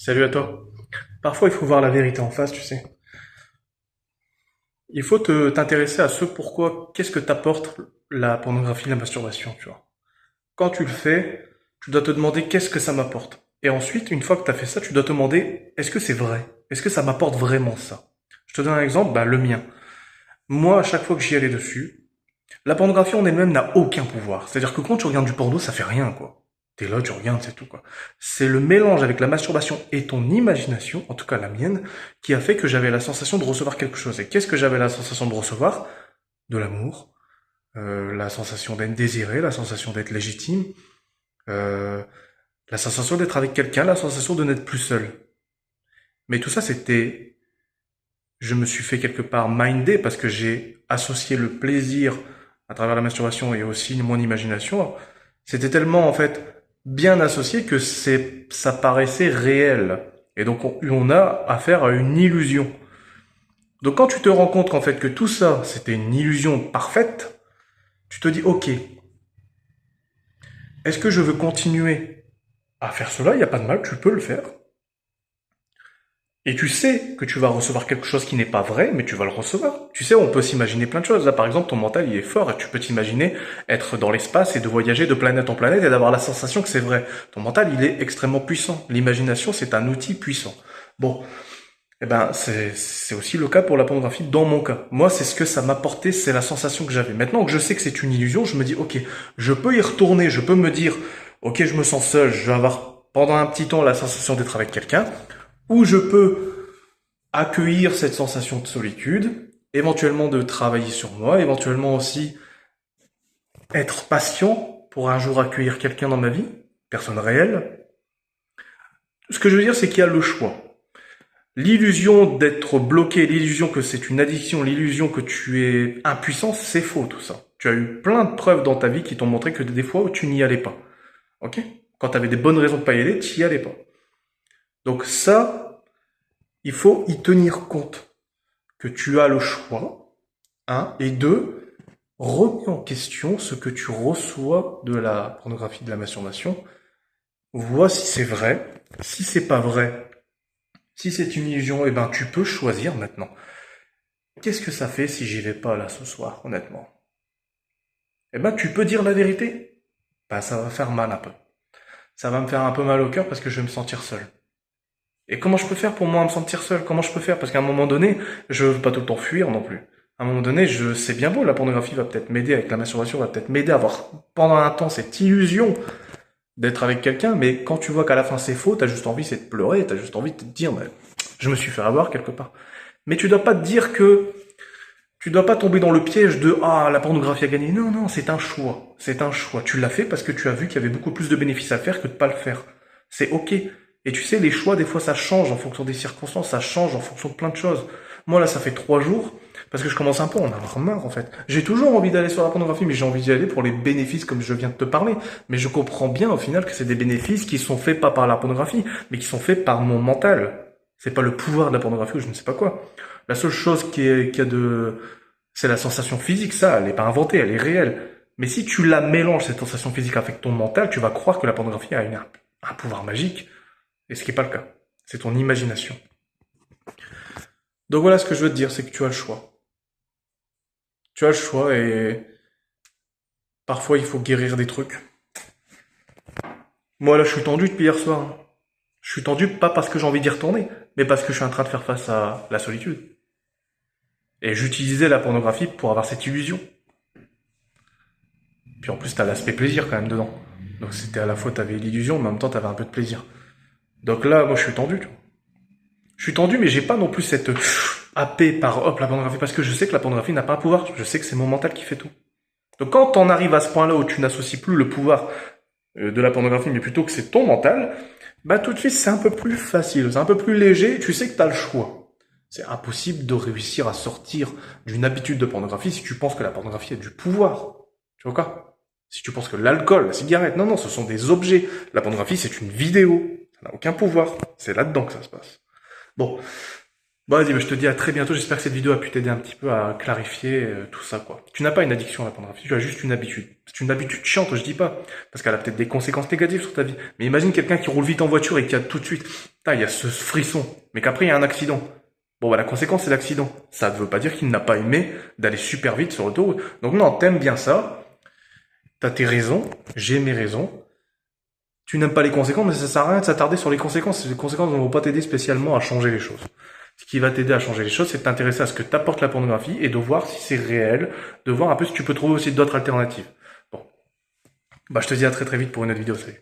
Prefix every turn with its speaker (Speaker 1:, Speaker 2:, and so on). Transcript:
Speaker 1: Salut à toi. Parfois, il faut voir la vérité en face, tu sais. Il faut t'intéresser à ce pourquoi, qu'est-ce que t'apporte la pornographie, la masturbation, tu vois. Quand tu le fais, tu dois te demander qu'est-ce que ça m'apporte. Et ensuite, une fois que tu as fait ça, tu dois te demander est-ce que c'est vrai? Est-ce que ça m'apporte vraiment ça? Je te donne un exemple, bah, le mien. Moi, à chaque fois que j'y allais dessus, la pornographie en elle-même n'a aucun pouvoir. C'est-à-dire que quand tu regardes du porno, ça fait rien, quoi. T'es là, tu regardes, c'est tout, quoi. C'est le mélange avec la masturbation et ton imagination, en tout cas la mienne, qui a fait que j'avais la sensation de recevoir quelque chose. Et qu'est-ce que j'avais la sensation de recevoir? De l'amour, la sensation d'être désiré, la sensation d'être légitime, euh, la sensation d'être avec quelqu'un, la sensation de n'être plus seul. Mais tout ça, c'était, je me suis fait quelque part minder parce que j'ai associé le plaisir à travers la masturbation et aussi mon imagination. C'était tellement, en fait, bien associé que ça paraissait réel. Et donc, on a affaire à une illusion. Donc, quand tu te rends compte, en fait, que tout ça, c'était une illusion parfaite, tu te dis, ok, est-ce que je veux continuer à faire cela? Il n'y a pas de mal, tu peux le faire. Et tu sais que tu vas recevoir quelque chose qui n'est pas vrai, mais tu vas le recevoir. Tu sais, on peut s'imaginer plein de choses. Là, par exemple, ton mental, il est fort et tu peux t'imaginer être dans l'espace et de voyager de planète en planète et d'avoir la sensation que c'est vrai. Ton mental, il est extrêmement puissant. L'imagination, c'est un outil puissant. Bon, eh ben, c'est aussi le cas pour la pornographie dans mon cas. Moi, c'est ce que ça m'apportait, c'est la sensation que j'avais. Maintenant que je sais que c'est une illusion, je me dis, ok, je peux y retourner, je peux me dire, ok, je me sens seul, je vais avoir pendant un petit temps la sensation d'être avec quelqu'un, ou je peux accueillir cette sensation de solitude, éventuellement de travailler sur moi, éventuellement aussi être patient pour un jour accueillir quelqu'un dans ma vie, personne réelle. Ce que je veux dire, c'est qu'il y a le choix. L'illusion d'être bloqué, l'illusion que c'est une addiction, l'illusion que tu es impuissant, c'est faux tout ça. Tu as eu plein de preuves dans ta vie qui t'ont montré que des fois où tu n'y allais pas. Ok? Quand tu avais des bonnes raisons de pas y aller, tu n'y allais pas. Donc ça, il faut y tenir compte. Que tu as le choix, un, et deux, remets en question ce que tu reçois de la pornographie, de la masturbation. Vois si c'est vrai. Si c'est pas vrai, si c'est une illusion, eh ben tu peux choisir maintenant. Qu'est-ce que ça fait si j'y vais pas là ce soir, honnêtement? Eh ben tu peux dire la vérité. Ben ça va faire mal un peu. Ça va me faire un peu mal au cœur parce que je vais me sentir seul. Et comment je peux faire pour moi me sentir seul? Comment je peux faire? Parce qu'à un moment donné, je veux pas tout le temps fuir non plus. À un moment donné, c'est bien beau, la pornographie va peut-être m'aider avec la masturbation, va peut-être m'aider à avoir pendant un temps cette illusion d'être avec quelqu'un, mais quand tu vois qu'à la fin c'est faux, t'as juste envie c'est de pleurer, t'as juste envie de te dire, mais je me suis fait avoir quelque part. Mais tu dois pas te dire que tu dois pas tomber dans le piège de ah la pornographie a gagné. Non non, c'est un choix, c'est un choix. Tu l'as fait parce que tu as vu qu'il y avait beaucoup plus de bénéfices à faire que de pas le faire. C'est ok. Et tu sais, les choix des fois ça change en fonction des circonstances, ça change en fonction de plein de choses. Moi là, ça fait 3 jours parce que je commence un peu à en avoir marre en fait. J'ai toujours envie d'aller sur la pornographie, mais j'ai envie d'y aller pour les bénéfices comme je viens de te parler. Mais je comprends bien au final que c'est des bénéfices qui sont faits pas par la pornographie, mais qui sont faits par mon mental. C'est pas le pouvoir de la pornographie ou je ne sais pas quoi. La seule chose qui a de, c'est la sensation physique, ça, elle n'est pas inventée, elle est réelle. Mais si tu la mélanges, cette sensation physique, avec ton mental, tu vas croire que la pornographie a un pouvoir magique. Et ce qui n'est pas le cas. C'est ton imagination. Donc voilà ce que je veux te dire, c'est que tu as le choix. Tu as le choix et parfois il faut guérir des trucs. Moi là, je suis tendu depuis hier soir, hein. Je suis tendu pas parce que j'ai envie d'y retourner, mais parce que je suis en train de faire face à la solitude. Et j'utilisais la pornographie pour avoir cette illusion. Puis en plus, t'as l'aspect plaisir quand même dedans. Donc c'était à la fois, t'avais l'illusion, mais en même temps, t'avais un peu de plaisir. Donc là, moi, je suis tendu, tu vois. Je suis tendu, mais j'ai pas non plus cette happée par hop la pornographie, parce que je sais que la pornographie n'a pas un pouvoir. Je sais que c'est mon mental qui fait tout. Donc quand t'en arrives à ce point-là où tu n'associes plus le pouvoir de la pornographie, mais plutôt que c'est ton mental, bah tout de suite, c'est un peu plus facile, c'est un peu plus léger, tu sais que t'as le choix. C'est impossible de réussir à sortir d'une habitude de pornographie si tu penses que la pornographie a du pouvoir. Tu vois quoi? Si tu penses que l'alcool, la cigarette, non, non, ce sont des objets. La pornographie, c'est une vidéo. Ça n'a aucun pouvoir. C'est là-dedans que ça se passe. Bon. Bon, vas-y, bah, je te dis à très bientôt. J'espère que cette vidéo a pu t'aider un petit peu à clarifier tout ça, quoi. Tu n'as pas une addiction à la pornographie, tu as juste une habitude. C'est une habitude chiante, je dis pas, parce qu'elle a peut-être des conséquences négatives sur ta vie. Mais imagine quelqu'un qui roule vite en voiture et qui a tout de suite, putain, il y a ce frisson, mais qu'après il y a un accident. Bon, bah la conséquence c'est l'accident. Ça ne veut pas dire qu'il n'a pas aimé d'aller super vite sur l'autoroute. Donc non, t'aimes bien ça, t'as tes raisons, j'ai mes raisons. Tu n'aimes pas les conséquences, mais ça sert à rien de s'attarder sur les conséquences. Les conséquences ne vont pas t'aider spécialement à changer les choses. Ce qui va t'aider à changer les choses, c'est de t'intéresser à ce que t'apporte la pornographie et de voir si c'est réel, de voir un peu si tu peux trouver aussi d'autres alternatives. Bon, bah je te dis à très très vite pour une autre vidéo, salut.